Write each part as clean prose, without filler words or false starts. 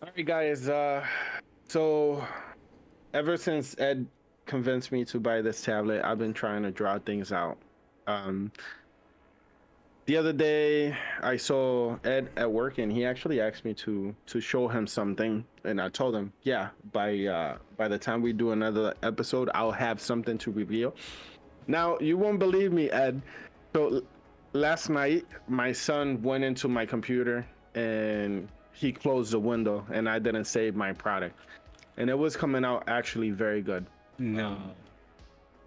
All right, guys. So ever since Ed convinced me to buy this tablet, I've been trying to draw things out. Um, the other day, I saw Ed at work, and he actually asked me to show him something, and I told him, yeah, by the time we do another episode, I'll have something to reveal. Now, you won't believe me, Ed. So last night, my son went into my computer and he closed the window, and I didn't save my product, and it was coming out actually very good. No. Um,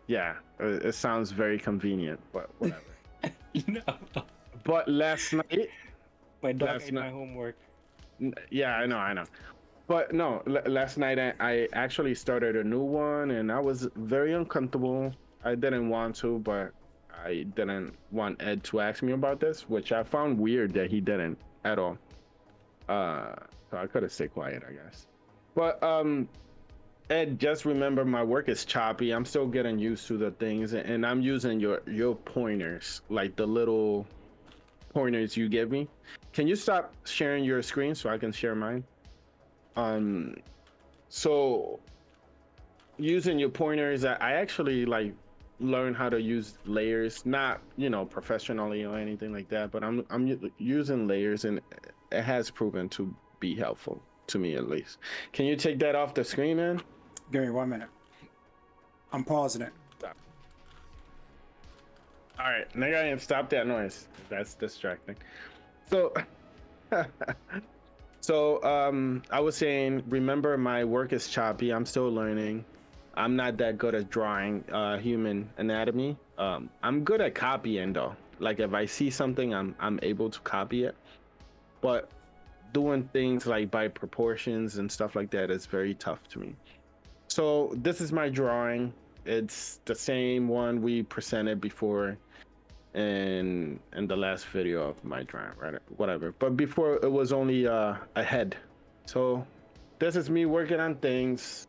yeah, it sounds very convenient, but whatever. No. But My dog last ate night, my homework. yeah, I know. But no, last night I actually started a new one, and I was very uncomfortable. I didn't want to, but I didn't want Ed to ask me about this, which I found weird that he didn't at all. Uh, so I could have stayed quiet, I guess. But Ed, just remember my work is choppy. I'm still getting used to the things, and I'm using your pointers, like the little pointers you give me. Can you stop sharing your screen so I can share mine? Um, so using your pointers, I actually like learn how to use layers, not professionally or anything like that, but using layers, and it has proven to be helpful to me at least. Can you take that off the screen, man? Give me 1 minute. I'm pausing it. Stop. All right, nigga, and stop that noise. That's distracting. So, I was saying, remember, my work is choppy. I'm still learning. I'm not that good at drawing human anatomy. I'm good at copying though. Like if I see something, I'm able to copy it. But doing things like by proportions and stuff like that is very tough to me. So this is my drawing. It's the same one we presented before in the last video of my drawing, right? Whatever. But before it was only a head. So this is me working on things.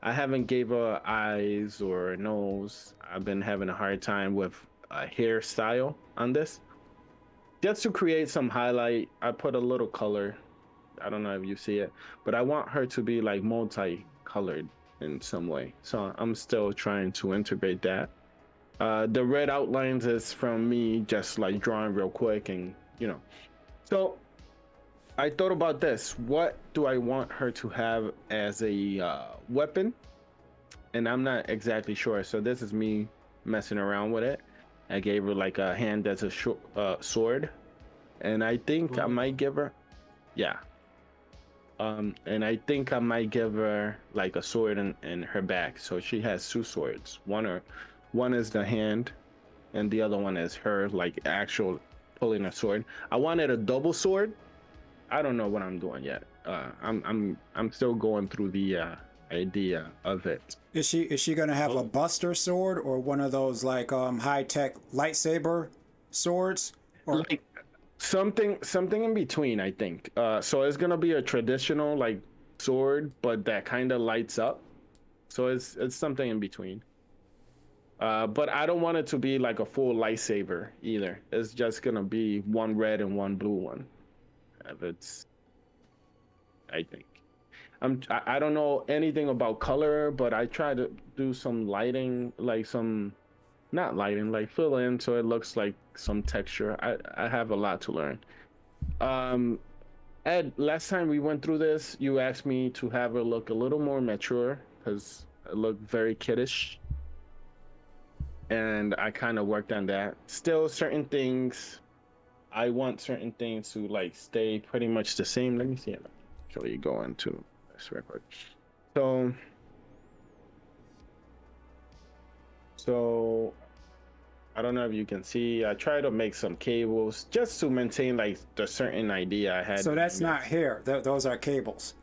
I haven't gave her eyes or nose. I've been having a hard time with a hairstyle on this. Just to create some highlight, I put a little color. I don't know if you see it, but I want her to be like multi-colored in some way. So I'm still trying to integrate that. The red outlines is from me just like drawing real quick, and So I thought about this. What do I want her to have as a weapon? And I'm not exactly sure. So this is me messing around with it. I gave her like a hand as a sword, and I think I might give her, yeah. And I think I might give her like a sword in her back. So she has two swords. One is the hand, and the other one is her like actual pulling a sword. I wanted a double sword. I don't know what I'm doing yet. I'm still going through the idea of it. Is she gonna have a buster sword or one of those like high tech lightsaber swords? Or Like something in between, I think. So it's gonna be a traditional like sword, but that kind of lights up. So it's something in between. But I don't want it to be like a full lightsaber either. It's just gonna be one red and one blue one. If it's, I think. I don't know anything about color, but I try to do some lighting, like some not lighting, like fill in so it looks like some texture. I have a lot to learn. Um, Ed, last time we went through this, you asked me to have it look a little more mature because it looked very kiddish, and I kind of worked on that. Still, certain things, I want certain things to like stay pretty much the same. Let me see it. Actually, go into this record. So, so I don't know if you can see. I try to make some cables just to maintain like the certain idea I had. so that's not hair. Those are cables.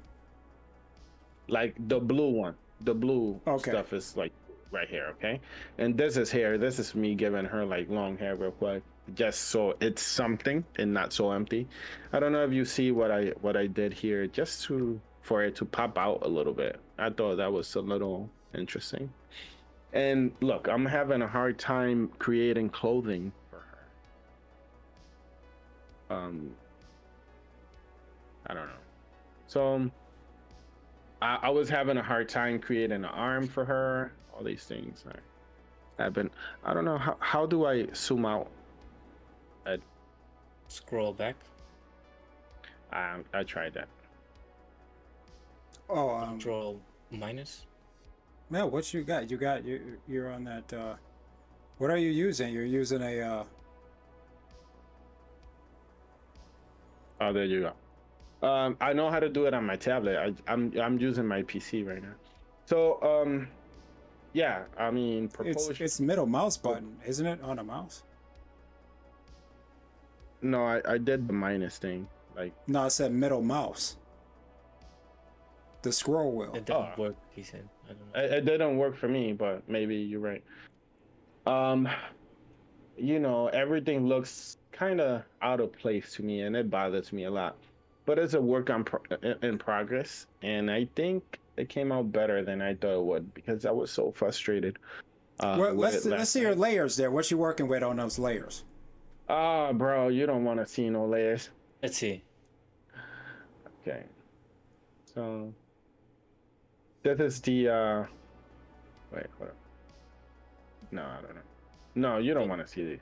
Like the blue one. The blue Okay. stuff is like right here, okay? And this is hair. This is me giving her like long hair real quick, just so it's something and not so empty. I don't know if you see what I did here, just to for it to pop out a little bit. I thought that was a little interesting. And look, I'm having a hard time creating clothing for her. I don't know. So I was having a hard time creating an arm for her. All these things have been. I don't know how do I zoom out. Scroll back. I tried that. Oh, Control minus. Mel, what you got? You're on that. What are you using? You're using a. Oh, there you go. I know how to do it on my tablet. I'm using my PC right now. So yeah, I mean, It's middle mouse button, isn't it, on a mouse? No, I did the minus thing. Like No, I said middle mouse. The scroll wheel. It didn't work. He said. I don't know. it didn't work for me, but maybe you're right. You know, everything looks kind of out of place to me, and it bothers me a lot. But it's a work in progress, and I think it came out better than I thought it would because I was so frustrated. Well, With it let's see your layers there. What you working with on those layers? Ah, bro, you don't want to see no layers. Let's see. Okay. So this is the wait, hold on. No, I don't know. No, you don't want to see these.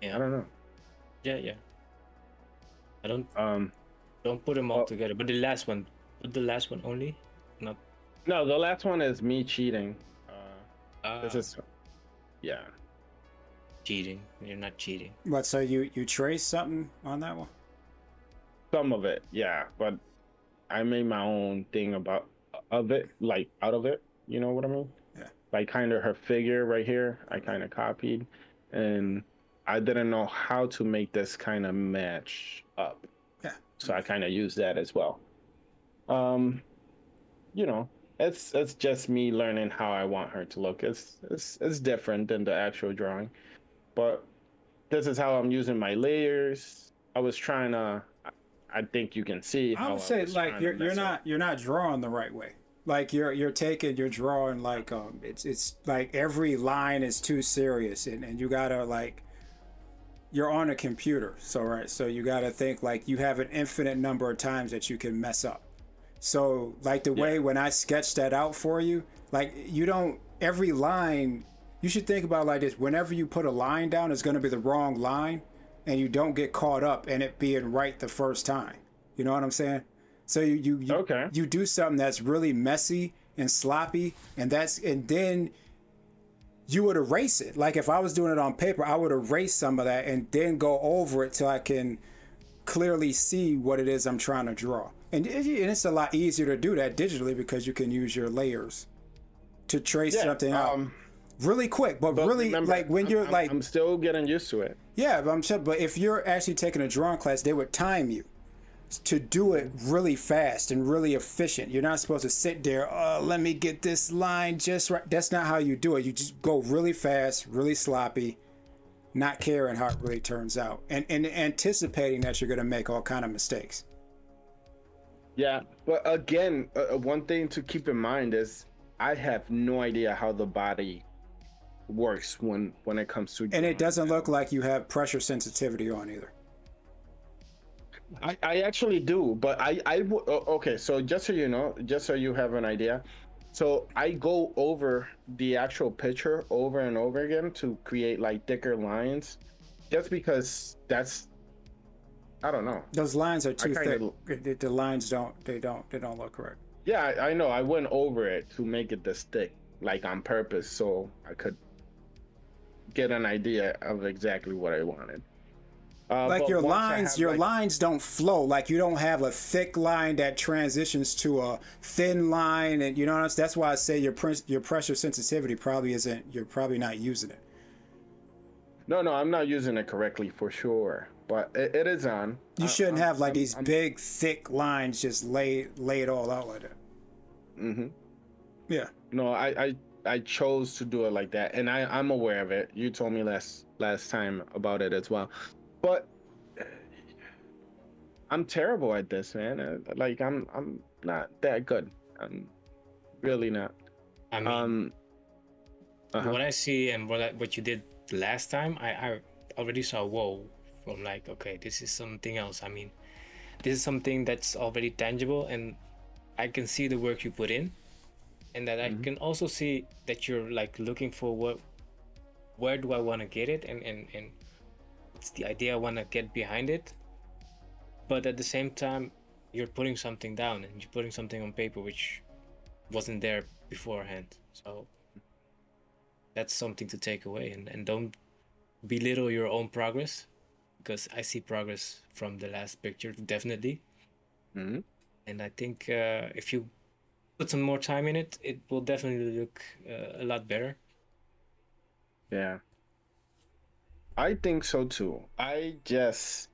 Yeah. I don't know. Yeah. I don't put them all together. But the last one. Put the last one only. Not. No, the last one is me cheating. This is yeah. Cheating. You're not cheating. What? So you trace something on that one? Some of it, yeah, but I made my own thing of it, like out of it. You know what I mean? Yeah. Like kind of her figure right here, I kind of copied, and I didn't know how to make this kind of match up. Yeah. So I kind of used that as well. You know, it's just me learning how I want her to look. It's different than the actual drawing, but this is how I'm using my layers. I was trying to. I think you can see. I would say like you're not drawing the right way. Like you're drawing like it's like every line is too serious and you gotta like you're on a computer, so right, so you gotta think like you have an infinite number of times that you can mess up. So like the way when I sketched that out for you, like you don't every line you should think about it like this. Whenever you put a line down, it's gonna be the wrong line and you don't get caught up in it being right the first time. You know what I'm saying? So you do something that's really messy and sloppy, and then you would erase it. Like if I was doing it on paper, I would erase some of that and then go over it till I can clearly see what it is I'm trying to draw. And it's a lot easier to do that digitally because you can use your layers to trace something out really quick. But really, remember, like when you're like, I'm still getting used to it. Yeah, but I'm sure. But if you're actually taking a drawing class, they would time you to do it really fast and really efficient. You're not supposed to sit there, let me get this line just right. That's not how you do it. You just go really fast, really sloppy, not caring how it really turns out, and anticipating that you're going to make all kind of mistakes. Yeah, but again, one thing to keep in mind is I have no idea how the body works when it comes to and it doesn't look like you have pressure sensitivity on either. I actually do, but okay, so just so you know, just so you have an idea, so I go over the actual picture over and over again to create like thicker lines, just because that's, I don't know, those lines are too thick. The lines don't look correct. Yeah, I know. I went over it to make it this thick, like on purpose, so I could get an idea of exactly what I wanted. Like your lines don't flow. Like you don't have a thick line that transitions to a thin line, and you know that's why I say your pressure sensitivity probably isn't. You're probably not using it. No, I'm not using it correctly for sure, but it is on. You shouldn't have like these big thick lines just lay it all out like that. Mm-hmm. Yeah. No, I chose to do it like that, and I'm aware of it. You told me last time about it as well. But I'm terrible at this, man. Like I'm not that good. I'm really not. I mean, what I see and what you did last time, I already saw. Whoa, I'm like, okay, this is something else. I mean, this is something that's already tangible, and I can see the work you put in, and that I can also see that you're like looking for where do I want to get it, and what's the idea I want to get behind it. But at the same time, you're putting something down and you're putting something on paper which wasn't there beforehand. So that's something to take away, and don't belittle your own progress, because I see progress from the last picture, definitely. Mm-hmm. And I think if you put some more time in it, it will definitely look a lot better. Yeah, I think so too. I was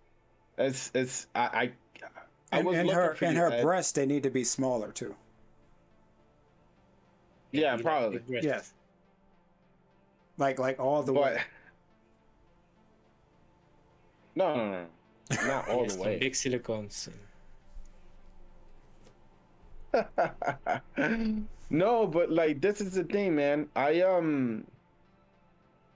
And looking her for and you, her Ed. breasts, they need to be smaller too. Yeah, You like probably. big breasts. Yes. Like all the But way. no, not all Yes, the some way. big silicones. No, but like this is the thing, man.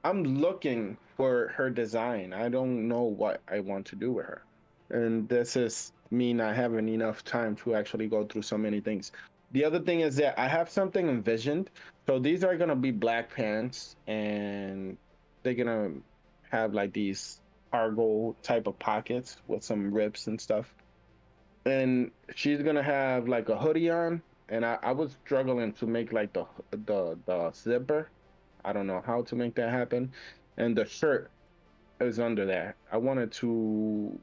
I'm looking for her design. I don't know what I want to do with her. And this is me not having enough time to actually go through so many things. The other thing is that I have something envisioned. So these are gonna be black pants, and they're gonna have like these cargo type of pockets with some rips and stuff. And she's gonna have like a hoodie on, and I was struggling to make like the zipper. I don't know how to make that happen. And the shirt is under that. I wanted to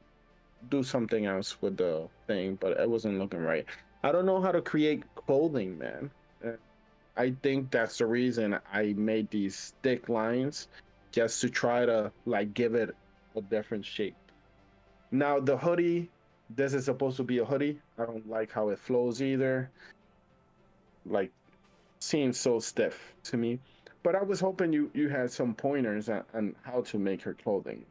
do something else with the thing, but it wasn't looking right. I don't know how to create clothing, man. Uh, I think that's the reason I made these thick lines, just to try to like give it a different shape. Now the hoodie, this is supposed to be a hoodie. I don't like how it flows either. Like, seems so stiff to me. But I was hoping you had some pointers on how to make her clothing.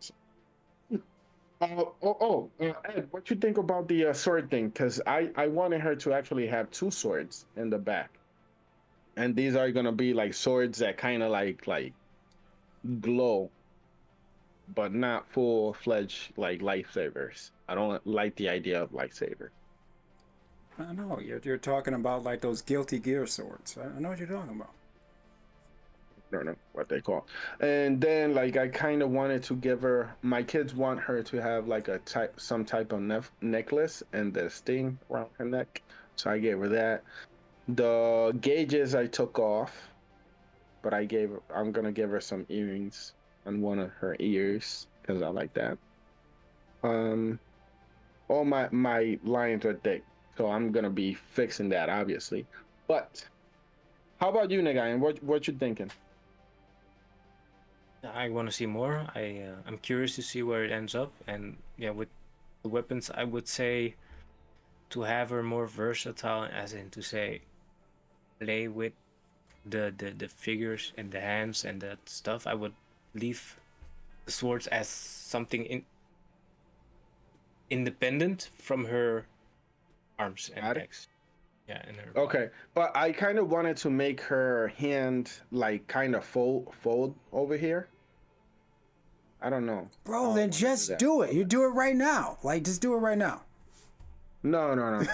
Ed, what you think about the sword thing? Because I wanted her to actually have two swords in the back, and these are gonna be like swords that kind of like glow, but not full fledged like lightsabers. I don't like the idea of lightsaber. I know you're talking about like those guilty gear swords. I know what you're talking about. Don't know what they call. And then like I kind of wanted to give her. My kids want her to have like some type of necklace and the sting around her neck, so I gave her that. The gauges I took off, but I'm gonna give her some earrings on one of her ears because I like that. Um, all my lines are thick, so I'm gonna be fixing that obviously. But how about you, Nagayan? What you thinking? I want to see more. I'm curious to see where it ends up, and yeah, with the weapons, I would say to have her more versatile, as in to say play with the figures and the hands and that stuff. I would leave the swords as something independent from her arms and Got it. legs. Yeah, and her body. Okay, but I kind of wanted to make her hand like kind of fold over here. I don't know Bro, how I then want to do just that. do it. You do it right now. Like just do it right now. No.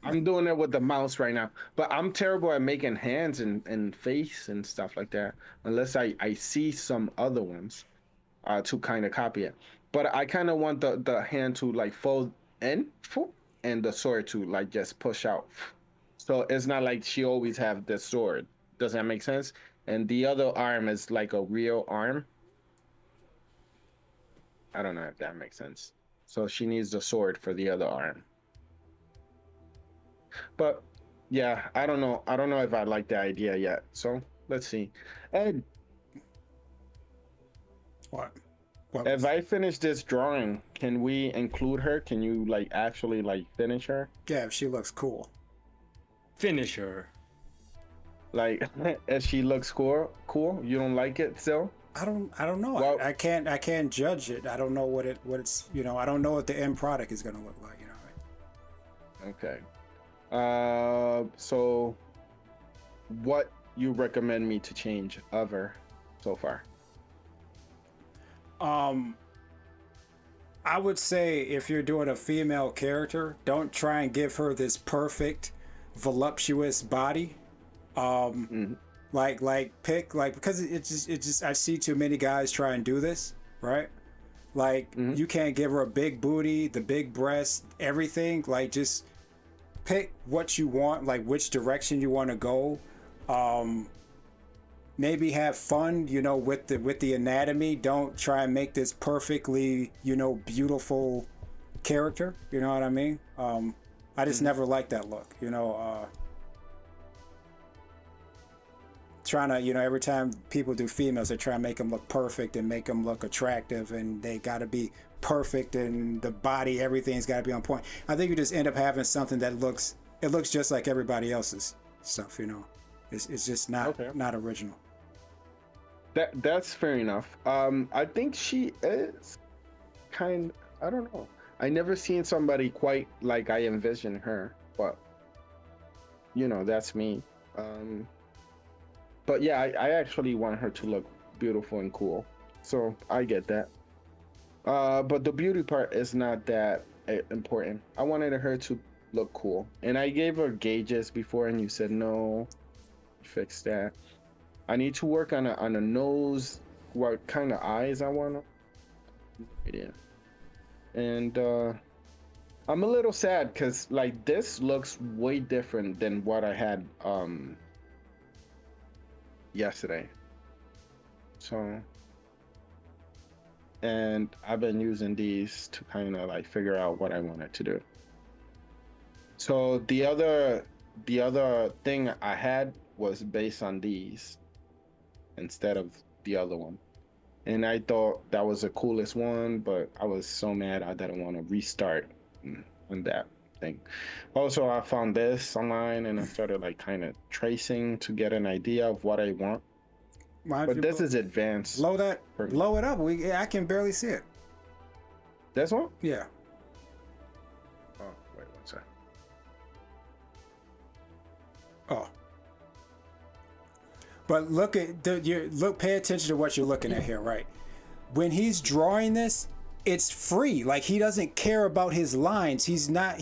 I'm doing it with the mouse right now. But I'm terrible at making hands and face and stuff like that. Unless I see some other ones to kind of copy it. But I kind of want the hand to like fold in, and the sword to like just push out. So it's not like she always have the sword. Does that make sense? And the other arm is like a real arm. I don't know if that makes sense. So she needs the sword for the other arm. But yeah, I don't know. I don't know if I like the idea yet. So let's see. And What? What if was? I finish this drawing, can we include her? Can you like actually like finish her? Yeah, she looks cool. Finish her. Like, if she looks cool, you don't like it still? I don't know. Well, I can't judge it. I don't know what it's I don't know what the end product is gonna look like. okay. So what you recommend me to change of her so far? I would say if you're doing a female character, don't try and give her this perfect, voluptuous body. Like pick like because it just I see too many guys try and do this, right? Like you can't give her a big booty, the big breast, everything. Like just pick what you want, like which direction you want to go. Maybe have fun, with the anatomy. Don't try and make this perfectly, beautiful character. You know what I mean? I just never liked that look. Trying to, every time people do females, they try and make them look perfect and make them look attractive, and they got to be perfect, and the body, everything's got to be on point. I think you just end up having something that looks just like everybody else's stuff. It's just not original. That's fair enough. I think she is I don't know. I never seen somebody quite like I envision her, but that's me. But yeah, I actually want her to look beautiful and cool. So I get that. But the beauty part is not that important. I wanted her to look cool. And I gave her gauges before, and you said no, fix that. I need to work on a nose, what kind of eyes I want. Yeah. And I'm a little sad because like this looks way different than what I had yesterday. So, and I've been using these to kind of like figure out what I wanted to do. So the other thing I had was based on these instead of the other one. And I thought that was the coolest one, but I was so mad I didn't want to restart on that thing. Also, I found this online and I started like kind of tracing to get an idea of what I want. But this is advanced. Blow it up. I can barely see it. This one? Yeah. Oh, wait, one sec. Oh. But pay attention to what you're looking at here, right? When he's drawing this, it's free. Like he doesn't care about his lines. He's not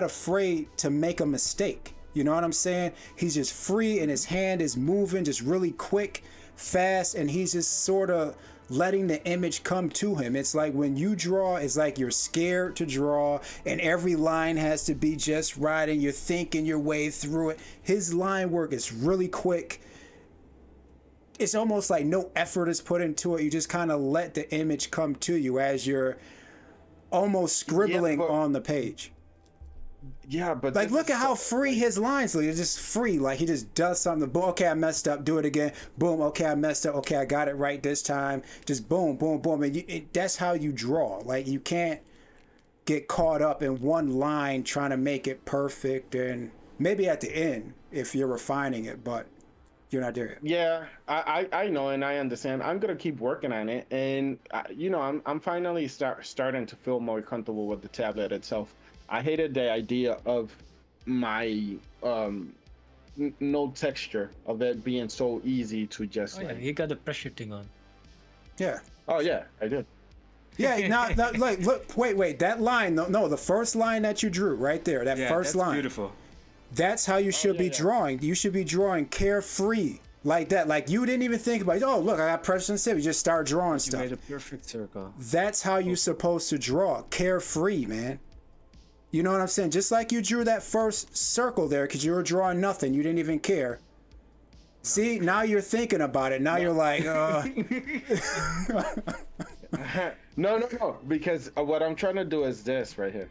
afraid to make a mistake. You know what I'm saying? He's just free and his hand is moving just really quick, fast, and he's just sort of letting the image come to him. It's like when you draw, it's like you're scared to draw and every line has to be just right and you're thinking your way through it. His line work is really quick. It's almost like no effort is put into it. You just kind of let the image come to you as you're almost scribbling on the page. Yeah, but like look at how free his lines look. It's just free. Like he just does something. Boom. Okay, I messed up. Do it again. Boom. Okay, I messed up. Okay, I got it right this time. Just boom, boom, boom. And that's how you draw. Like you can't get caught up in one line trying to make it perfect. And maybe at the end if you're refining it, but you're not there yet. Yeah, I know and I understand. I'm gonna keep working on it, and I'm finally starting to feel more comfortable with the tablet itself. I hated the idea of my no texture of it being so easy to just. Oh yeah, you got the pressure thing on. Yeah. Oh yeah, I did. Yeah, now like look, wait, that line, no, the first line that you drew right there, that first line. Beautiful. That's how you should be drawing. You should be drawing carefree like that. Like you didn't even think about, oh, look, I got pressure sensitivity. You just start drawing stuff. You made a perfect circle. That's how you're supposed to draw. Carefree, man. You know what I'm saying? Just like you drew that first circle there because you were drawing nothing. You didn't even care. See, now you're thinking about it. Now you're like, No. Because what I'm trying to do is this right here.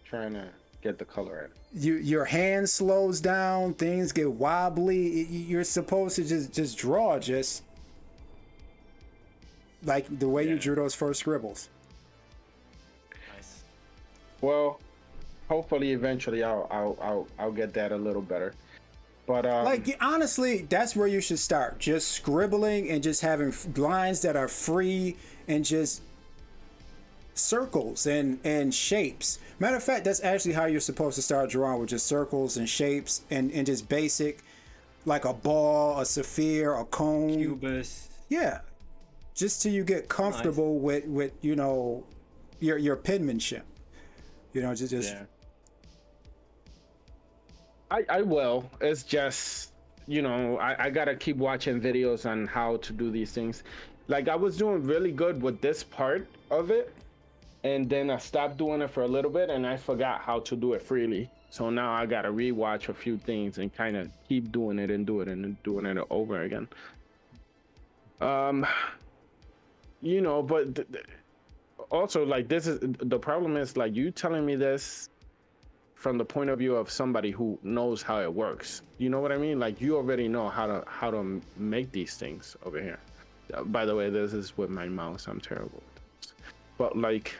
Trying to get the color in. Your hand slows down, things get wobbly. You're supposed to just draw just like the way you drew those first scribbles. Nice. Well, hopefully eventually I'll get that a little better. But like honestly, that's where you should start. Just scribbling and just having lines that are free and just circles and shapes. Matter of fact, that's actually how you're supposed to start drawing, with just circles and shapes and just basic, like a ball, a sphere, a cone. Cubus. Yeah. Just till you get comfortable with your penmanship. You know, just Yeah. I will. It's just, I gotta keep watching videos on how to do these things. Like I was doing really good with this part of it, and then I stopped doing it for a little bit, and I forgot how to do it freely. So now I gotta rewatch a few things and kind of keep doing it and doing it over again. Um, but also like this is the problem is like you telling me this from the point of view of somebody who knows how it works. You know what I mean? Like you already know how to make these things over here. By the way, this is with my mouse. I'm terrible. But like,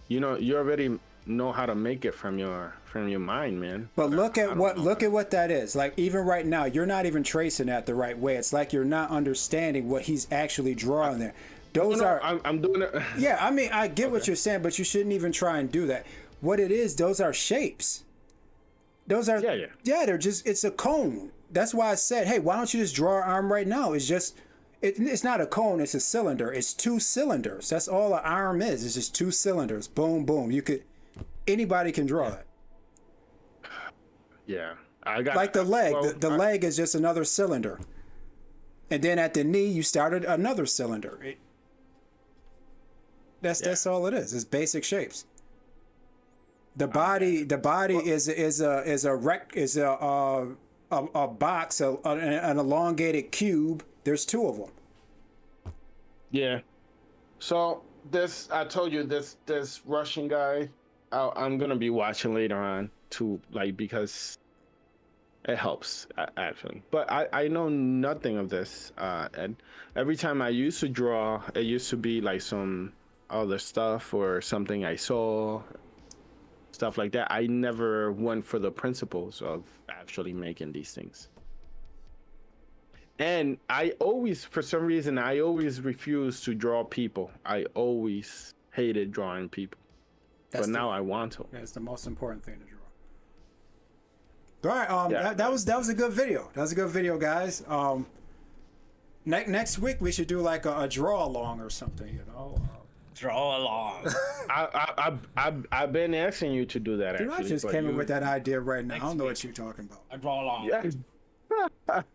you already know how to make it from your mind, man. But look at at what that is. Like even right now, you're not even tracing that the right way. It's like you're not understanding what he's actually drawing there. Those are I'm doing it. Yeah, I mean, I get what you're saying, but you shouldn't even try and do that. What it is, those are shapes. Those are they're just it's a cone. That's why I said, hey, why don't you just draw an arm right now? It's just it's not a cone, it's a cylinder. It's 2 cylinders. That's all an arm is. It's just 2 cylinders. Boom, boom. Anybody can draw that. Yeah. I got like the leg. The leg is just another cylinder. And then at the knee you started another cylinder. That's all it is. It's basic shapes. The body is a box, an elongated cube. There's 2 of them. Yeah. So I told you this Russian guy, I'm gonna be watching later on too, like because it helps actually. But I know nothing of this, and every time I used to draw, it used to be like some other stuff or something I saw, stuff like that. I never went for the principles of actually making these things. And for some reason, I always refused to draw people. I always hated drawing people. But now I want to. That's the most important thing to draw. All right, that was a good video. That was a good video, guys. Next week we should do like a draw along or something, Draw along. I've been asking you to do that. Dude, actually, I just came in with that idea right now. I don't know what you're talking about. I draw along. Yeah.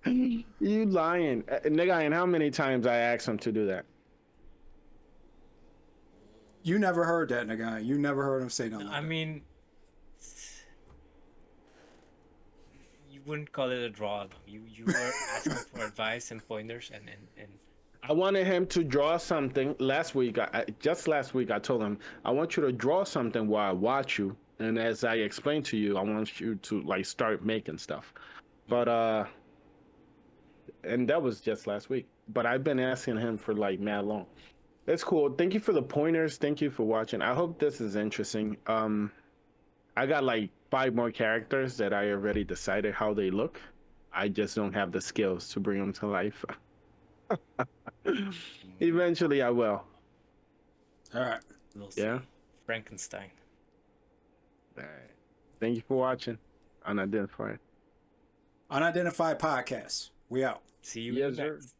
You lying, nigga? And how many times I asked him to do that? You never heard that, nigga. You never heard him say nothing. I mean, you wouldn't call it a draw along. You were asking for advice and pointers and I wanted him to draw something last week. Just last week, I told him I want you to draw something while I watch you, and as I explain to you, I want you to like start making stuff. But and that was just last week. But I've been asking him for like mad long. It's cool. Thank you for the pointers. Thank you for watching. I hope this is interesting. I got like 5 more characters that I already decided how they look. I just don't have the skills to bring them to life. Eventually I will. All right. we'll see. Yeah. Frankenstein. All right. Thank you for watching. Unidentified. Unidentified Podcast. We out. See you Yes, in the sir. next.